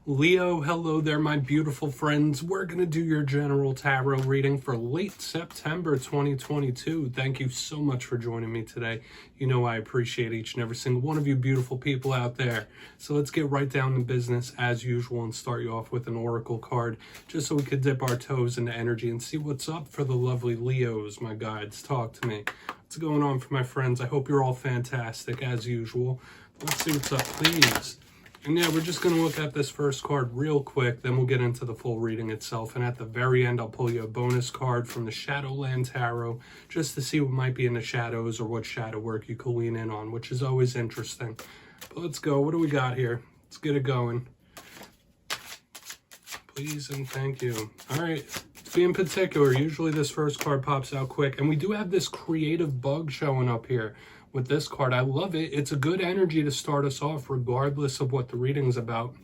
Leo, hello there, my beautiful friends. We're going to do your general tarot reading for late September 2022. Thank you so much for joining me today. You know I appreciate each and every single one of you beautiful people out there. So let's get right down to business as usual and start you off with an oracle card, just so we could dip our toes into energy and see what's up for the lovely Leos, my guides. Talk to me. What's going on for my friends? I hope you're all fantastic as usual. Let's see what's up, please. And yeah, we're just going to look at this first card real quick, then we'll get into the full reading itself. And at the very end, I'll pull you a bonus card from the Shadowland Tarot, just to see what might be in the shadows or what shadow work you could lean in on, which is always interesting. But let's go. What do we got here? Let's get it going. Please and thank you. All right. Being particular, usually this first card pops out quick. And we do have this creative bug showing up here. With this card, I love it. It's a good energy to start us off regardless of what the reading's about.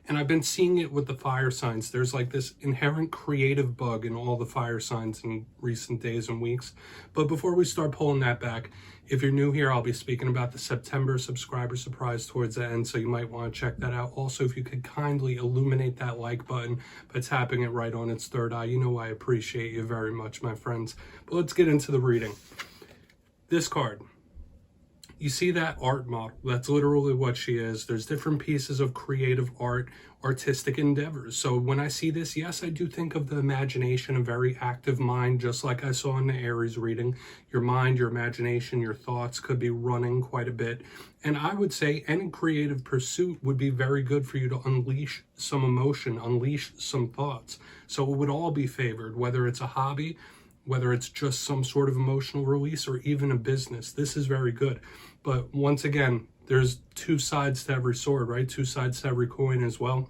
And I've been seeing it with the fire signs. There's like this inherent creative bug in all the fire signs in recent days and weeks. But before we start pulling that back, if you're new here, I'll be speaking about the September subscriber surprise towards the end, so you might want to check that out. Also, if you could kindly illuminate that like button by tapping it right on its third eye, you know I appreciate you very much, my friends. But let's get into the reading. This card. You see that art model? That's literally what she is. There's different pieces of creative art, artistic endeavors. So when I see this, yes, I do think of the imagination, a very active mind, just like I saw in the Aries reading. Your mind, your imagination, your thoughts could be running quite a bit. And I would say any creative pursuit would be very good for you to unleash some emotion, unleash some thoughts. So it would all be favored, whether it's a hobby, whether it's just some sort of emotional release or even a business. This is very good. But once again, there's two sides to every sword, right? Two sides to every coin as well.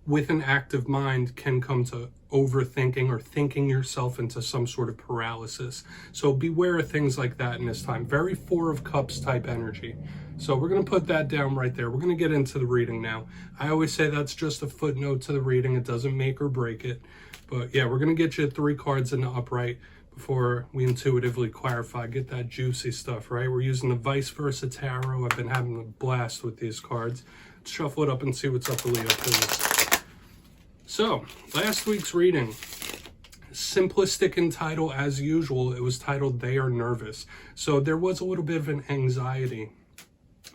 With an active mind can come to overthinking or thinking yourself into some sort of paralysis. So beware of things like that in this time. Very Four of Cups type energy. So we're going to put that down right there. We're going to get into the reading now. I always say that's just a footnote to the reading. It doesn't make or break it. But yeah, we're going to get you 3 cards in the upright before we intuitively clarify, get that juicy stuff, right? We're using the vice versa tarot. I've been having a blast with these cards. Let's shuffle it up and see what's up with Leo, please. So, last week's reading, simplistic in title as usual. It was titled They Are Nervous. So there was a little bit of an anxiety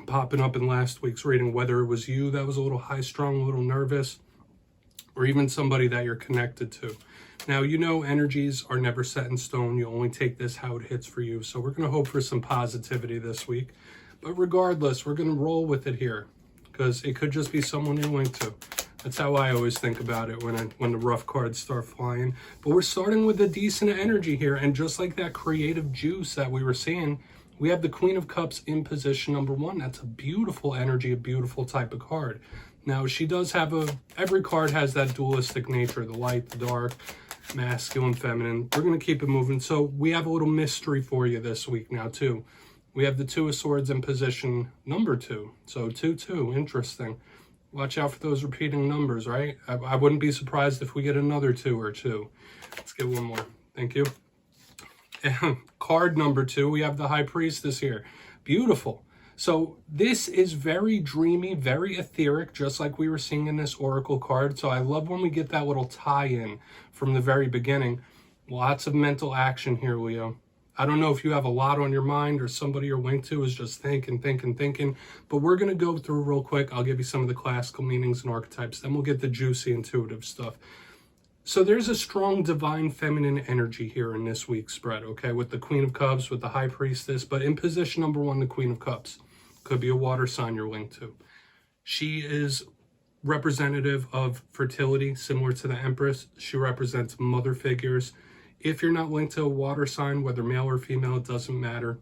popping up in last week's reading, whether it was you that was a little high-strung, a little nervous, or even somebody that you're connected to. Now, you know energies are never set in stone. You only take this how it hits for you. So we're going to hope for some positivity this week. But regardless, we're going to roll with it here because it could just be someone you're linked to. That's how I always think about it when the rough cards start flying. But we're starting with a decent energy here. And just like that creative juice that we were seeing, we have the Queen of Cups in position number 1. That's a beautiful energy, a beautiful type of card. Now, she does have every card has that dualistic nature, the light, the dark, masculine, feminine. We're going to keep it moving. So we have a little mystery for you this week now, too. We have the Two of Swords in position number 2. So 2-2, interesting. Watch out for those repeating numbers, right? I wouldn't be surprised if we get another 2 or 2. Let's get one more. Thank you. And card number 2, we have the High Priestess here. Beautiful. So this is very dreamy, very etheric, just like we were seeing in this oracle card. So I love when we get that little tie-in from the very beginning. Lots of mental action here, Leo. I don't know if you have a lot on your mind or somebody you're linked to is just thinking. But we're going to go through real quick. I'll give you some of the classical meanings and archetypes. Then we'll get the juicy, intuitive stuff. So there's a strong divine feminine energy here in this week's spread, okay? With the Queen of Cups, with the High Priestess. But in position number 1, the Queen of Cups. Could be a water sign you're linked to. She is representative of fertility, similar to the Empress. She represents mother figures. If you're not linked to a water sign, whether male or female, it doesn't matter.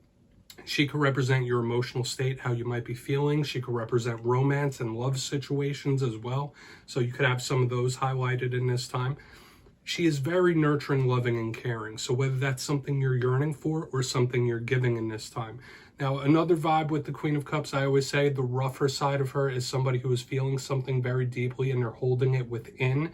She could represent your emotional state, how you might be feeling. She could represent romance and love situations as well. So you could have some of those highlighted in this time. She is very nurturing, loving, and caring. So whether that's something you're yearning for or something you're giving in this time. Now, another vibe with the Queen of Cups, I always say the rougher side of her is somebody who is feeling something very deeply and they're holding it within,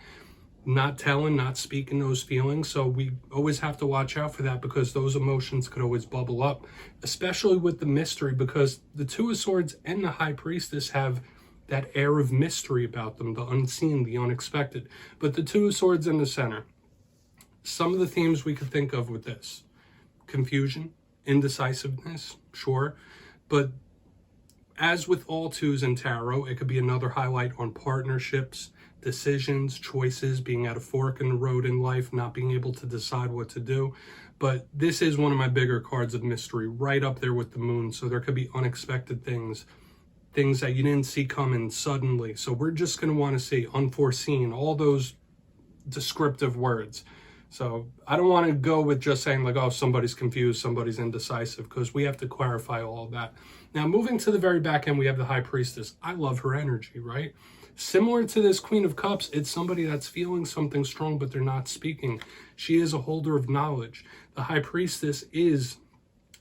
not telling, not speaking those feelings. So we always have to watch out for that because those emotions could always bubble up, especially with the mystery, because the Two of Swords and the High Priestess have that air of mystery about them, the unseen, the unexpected. But the Two of Swords in the center, some of the themes we could think of with this: confusion, indecisiveness, sure, but as with all twos in tarot, it could be another highlight on partnerships, decisions, choices, being at a fork in the road in life, not being able to decide what to do. But this is one of my bigger cards of mystery, right up there with the moon. So there could be unexpected things that you didn't see coming suddenly. So we're just going to want to see unforeseen, all those descriptive words. So I don't want to go with just saying like, oh, somebody's confused, somebody's indecisive, because we have to clarify all of that. Now, moving to the very back end, we have the High Priestess. I love her energy, right? Similar to this Queen of Cups, it's somebody that's feeling something strong, but they're not speaking. She is a holder of knowledge. The High Priestess is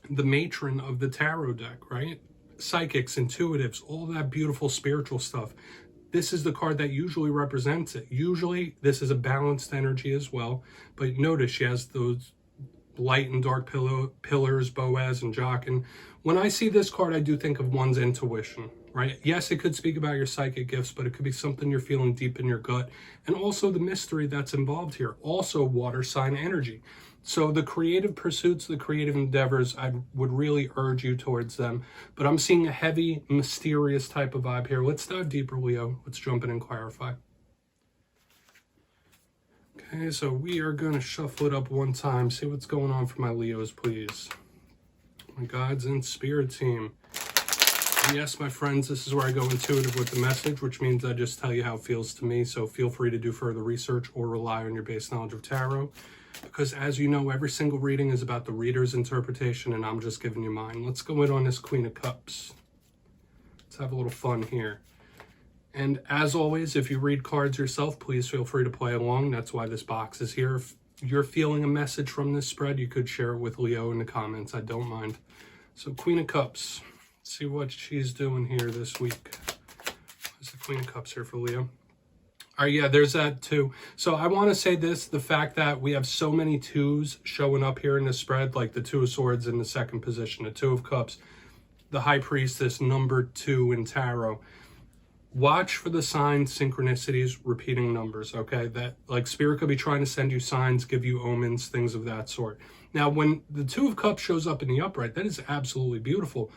the matron of the tarot deck, right? Psychics, intuitives, all that beautiful spiritual stuff. This is the card that usually represents it. Usually, this is a balanced energy as well. But notice she has those light and dark pillars, Boaz and Jachin. When I see this card, I do think of one's intuition, right? Yes, it could speak about your psychic gifts, but it could be something you're feeling deep in your gut. And also the mystery that's involved here. Also water sign energy. So the creative pursuits, the creative endeavors, I would really urge you towards them. But I'm seeing a heavy, mysterious type of vibe here. Let's dive deeper, Leo. Let's jump in and clarify. Okay, so we are going to shuffle it up one time. See what's going on for my Leos, please. My guides and spirit team. And yes, my friends, this is where I go intuitive with the message, which means I just tell you how it feels to me. So feel free to do further research or rely on your base knowledge of tarot. Because as you know, every single reading is about the reader's interpretation, and I'm just giving you mine. Let's go in on this Queen of Cups. Let's have a little fun here. And as always, if you read cards yourself, please feel free to play along. That's why this box is here. If you're feeling a message from this spread, you could share it with Leo in the comments. I don't mind. So Queen of Cups. Let's see what she's doing here this week. There's the Queen of Cups here for Leo. All right, yeah, there's that too. So I want to say this, the fact that we have so many twos showing up here in the spread, like the Two of Swords in the second position, the Two of Cups, the High Priestess, number 2 in tarot. Watch for the signs, synchronicities, repeating numbers, okay? That, like, Spirit could be trying to send you signs, give you omens, things of that sort. Now, when the Two of Cups shows up in the upright, that is absolutely beautiful.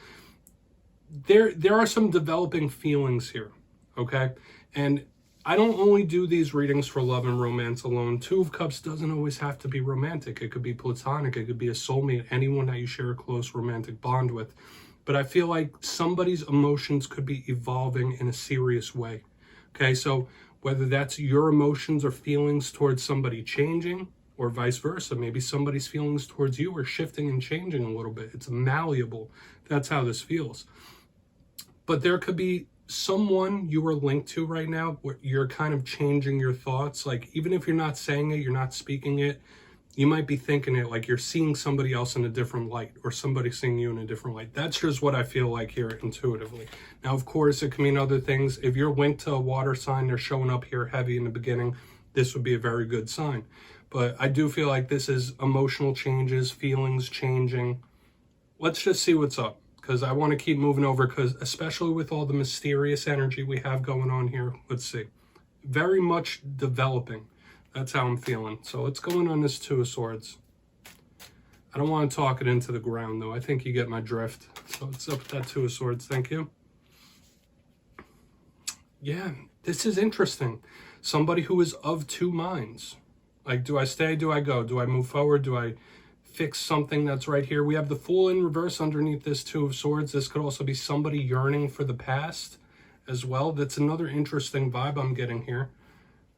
There are some developing feelings here, okay? And I don't only do these readings for love and romance alone. Two of Cups doesn't always have to be romantic. It could be platonic. It could be a soulmate, anyone that you share a close romantic bond with. But I feel like somebody's emotions could be evolving in a serious way. Okay, so whether that's your emotions or feelings towards somebody changing, or vice versa, maybe somebody's feelings towards you are shifting and changing a little bit. It's malleable. That's how this feels. But there could be someone you are linked to right now where you're kind of changing your thoughts. Like, even if you're not saying it, you're not speaking it, you might be thinking it, like you're seeing somebody else in a different light, or somebody seeing you in a different light. That's just what I feel like here intuitively. Now, of course, it can mean other things. If you're linked to a water sign, they're showing up here heavy in the beginning, this would be a very good sign. But I do feel like this is emotional changes, feelings changing. Let's just see what's up, because I want to keep moving over, because especially with all the mysterious energy we have going on here, let's see. Very much developing. That's how I'm feeling. So let's go in on this Two of Swords. I don't want to talk it into the ground, though. I think you get my drift. So it's up with that Two of Swords. Thank you. Yeah, this is interesting. Somebody who is of two minds. Like, do I stay? Do I go? Do I move forward? Do I fix something that's right here? We have the Fool in reverse underneath this Two of Swords. This could also be somebody yearning for the past as well. That's another interesting vibe I'm getting here.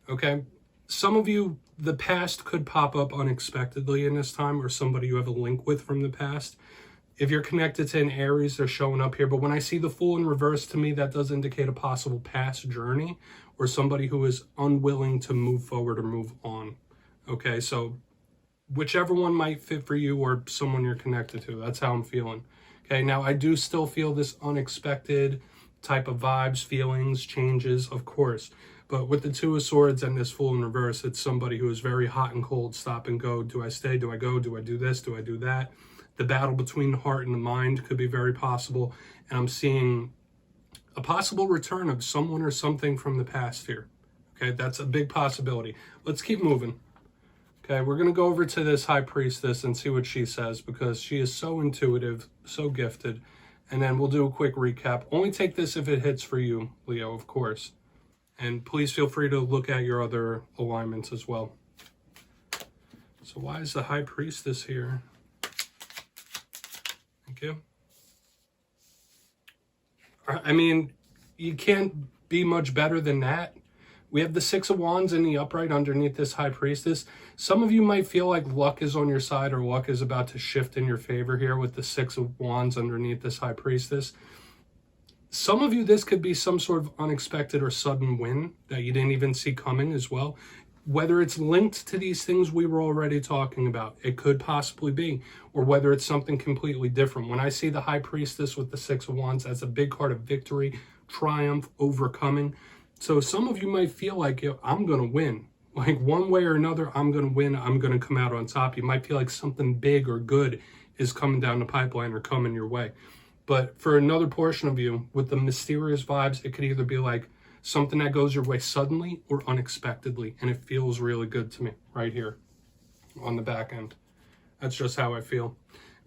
Okay. Some of you, the past could pop up unexpectedly in this time, or somebody you have a link with from the past. If you're connected to an Aries, they're showing up here. But when I see the Fool in reverse, to me, that does indicate a possible past journey, or somebody who is unwilling to move forward or move on. Okay, so whichever one might fit for you, or someone you're connected to, that's how I'm feeling. Okay, now I do still feel this unexpected type of vibes, feelings, changes, of course. But with the Two of Swords and this Fool in reverse, it's somebody who is very hot and cold, stop and go. Do I stay? Do I go? Do I do this? Do I do that? The battle between the heart and the mind could be very possible. And I'm seeing a possible return of someone or something from the past here. Okay, that's a big possibility. Let's keep moving. Okay, we're going to go over to this high priestess and see what she says, because she is so intuitive, so gifted. And then we'll do a quick recap. Only take this if it hits for you, Leo, of course. And please feel free to look at your other alignments as well. So why is the high priestess here? Thank you. I mean, you can't be much better than that. We have the Six of Wands in the upright underneath this high priestess. Some of you might feel like luck is on your side, or luck is about to shift in your favor here with the Six of Wands underneath this high priestess. Some of you, this could be some sort of unexpected or sudden win that you didn't even see coming as well. Whether it's linked to these things we were already talking about, it could possibly be, or whether it's something completely different. When I see the high priestess with the Six of Wands, that's a big card of victory, triumph, overcoming. So some of you might feel like, yo, I'm going to win. Like one way or another, I'm going to win. I'm going to come out on top. You might feel like something big or good is coming down the pipeline or coming your way. But for another portion of you, with the mysterious vibes, it could either be like something that goes your way suddenly or unexpectedly. And it feels really good to me right here on the back end. That's just how I feel.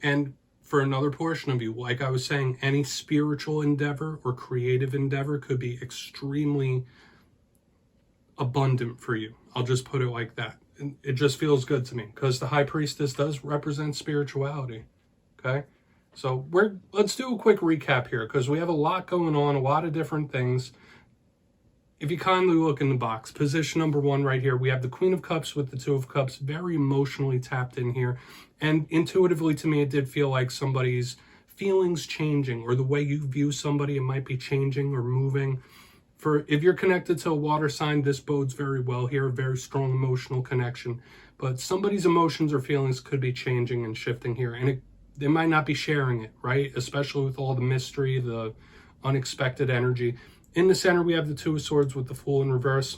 And for another portion of you, like I was saying, any spiritual endeavor or creative endeavor could be extremely abundant for you. I'll just put it like that. And it just feels good to me because the high priestess does represent spirituality. Okay? So let's do a quick recap here because we have a lot going on, a lot of different things. If you kindly look in the box, position number 1 right here, we have the Queen of Cups with the Two of Cups, very emotionally tapped in here. And intuitively to me, it did feel like somebody's feelings changing, or the way you view somebody, it might be changing or moving. If you're connected to a water sign, this bodes very well here, a very strong emotional connection. But somebody's emotions or feelings could be changing and shifting here. And they might not be sharing it, right? Especially with all the mystery, the unexpected energy. In the center, we have the Two of Swords with the Fool in reverse.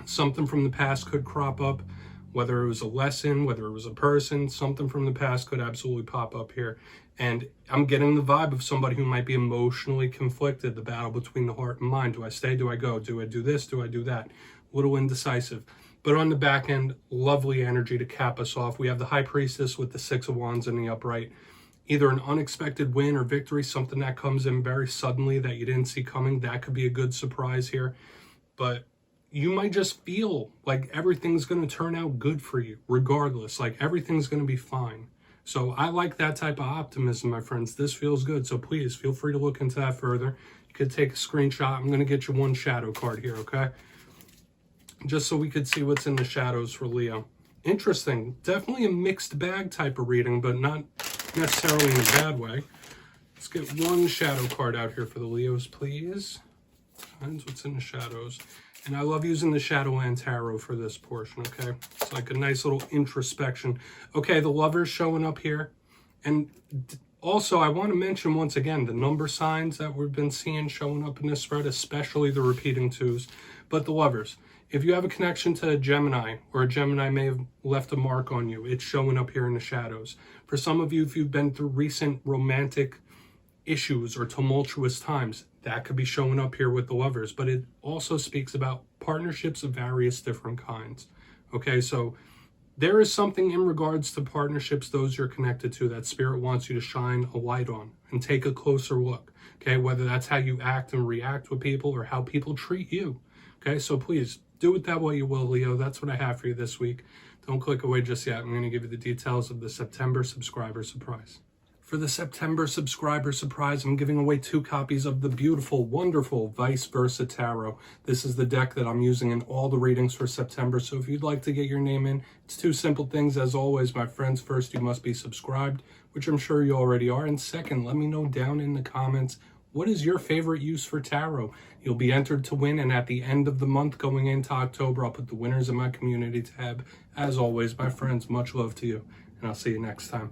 Something from the past could crop up, whether it was a lesson, whether it was a person, something from the past could absolutely pop up here. And I'm getting the vibe of somebody who might be emotionally conflicted, the battle between the heart and mind. Do I stay? Do I go? Do I do this? Do I do that? A little indecisive. But on the back end, lovely energy to cap us off. We have the High Priestess with the Six of Wands in the upright. Either an unexpected win or victory, something that comes in very suddenly that you didn't see coming. That could be a good surprise here. But you might just feel like everything's going to turn out good for you, regardless. Like everything's going to be fine. So I like that type of optimism, my friends. This feels good. So please feel free to look into that further. You could take a screenshot. I'm going to get you one shadow card here, okay? Just so we could see what's in the shadows for Leo. Interesting. Definitely a mixed bag type of reading, but not necessarily in a bad way. Let's get one shadow card out here for the Leos, please. Finds what's in the shadows. And I love using the Shadowland Tarot for this portion, okay? It's like a nice little introspection. Okay, the Lovers showing up here. And also, I want to mention once again the number signs that we've been seeing showing up in this spread, especially the repeating 2s. But the Lovers, if you have a connection to a Gemini, or a Gemini may have left a mark on you, it's showing up here in the shadows. For some of you, if you've been through recent romantic issues or tumultuous times, that could be showing up here with the Lovers. But it also speaks about partnerships of various different kinds. Okay, so there is something in regards to partnerships, those you're connected to, that Spirit wants you to shine a light on and take a closer look. Okay, whether that's how you act and react with people or how people treat you. Okay, so please do with that what you will, Leo. That's what I have for you this week. Don't click away just yet. I'm going to give you the details of the September subscriber surprise. For the September subscriber surprise, I'm giving away 2 copies of the beautiful, wonderful Vice Versa Tarot. This is the deck that I'm using in all the readings for September. So if you'd like to get your name in, it's 2 simple things. As always, my friends, first, you must be subscribed, which I'm sure you already are. And second, let me know down in the comments, what is your favorite use for tarot? You'll be entered to win, and at the end of the month going into October, I'll put the winners in my community tab. As always, my friends, much love to you, and I'll see you next time.